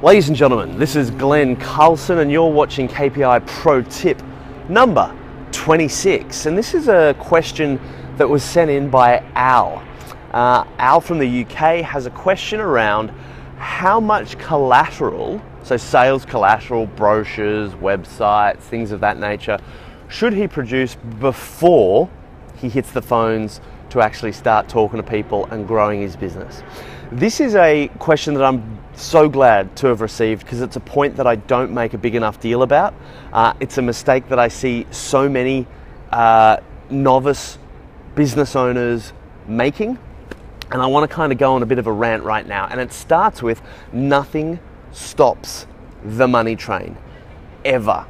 Ladies and gentlemen, this is Glen Carlson and you're watching KPI Pro Tip number 26. And this is a question that was sent in by Al. Al from the UK has a question around how much collateral, so sales collateral, brochures, websites, things of that nature, should he produce before he hits the phones to actually start talking to people and growing his business. This is a question that I'm so glad to have received because it's a point that I don't make a big enough deal about. It's a mistake that I see so many novice business owners making, and I want to kind of go on a bit of a rant right now. And it starts with nothing stops the money train, ever.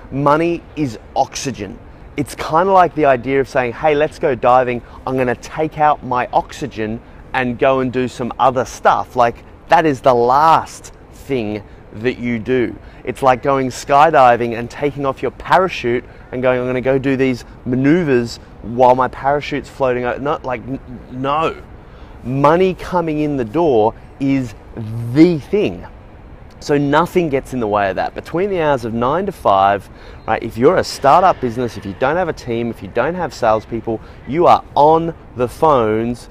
Money is oxygen. It's kind of like the idea of saying, hey, let's go diving. I'm going to take out my oxygen and go and do some other stuff. Like, that is the last thing that you do. It's like going skydiving and taking off your parachute and going, I'm going to go do these maneuvers while my parachute's floating out. No. Money coming in the door is the thing. So nothing gets in the way of that. Between the hours of 9 to 5, right, if you're a startup business, if you don't have a team, if you don't have salespeople, you are on the phones,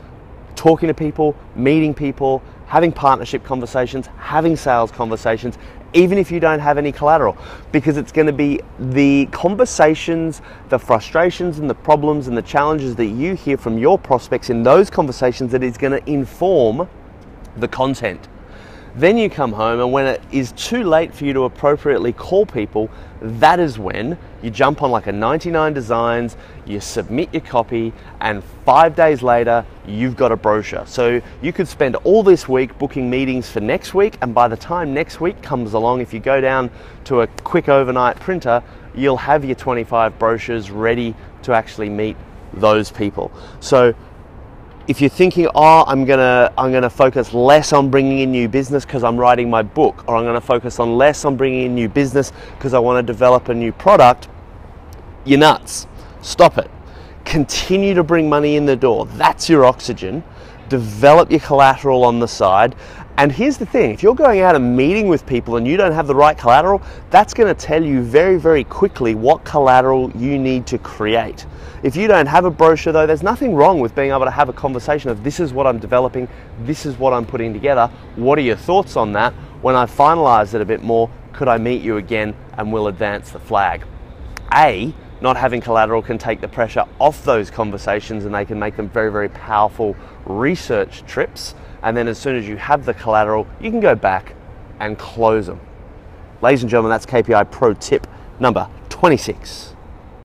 talking to people, meeting people, having partnership conversations, having sales conversations, even if you don't have any collateral, because it's going to be the conversations, the frustrations and the problems and the challenges that you hear from your prospects in those conversations that is going to inform the content. Then you come home, and when it is too late for you to appropriately call people, that is when you jump on like a 99 Designs, you submit your copy, and 5 days later, you've got a brochure. So you could spend all this week booking meetings for next week, and by the time next week comes along, if you go down to a quick overnight printer, you'll have your 25 brochures ready to actually meet those people. So if you're thinking, oh, I'm gonna focus less on bringing in new business because I'm writing my book, or I'm gonna focus on less on bringing in new business because I want to develop a new product, you're nuts. Stop it. Continue to bring money in the door. That's your oxygen. Develop your collateral on the side. And here's the thing, if you're going out and meeting with people and you don't have the right collateral, that's going to tell you very, very quickly what collateral you need to create. If you don't have a brochure though, there's nothing wrong with being able to have a conversation of, this is what I'm developing, this is what I'm putting together, what are your thoughts on that? When I finalize it a bit more, could I meet you again and we'll advance the flag? Not having collateral can take the pressure off those conversations, and they can make them very, very powerful research trips. And then as soon as you have the collateral, you can go back and close them. Ladies and gentlemen, that's KPI Pro Tip number 26.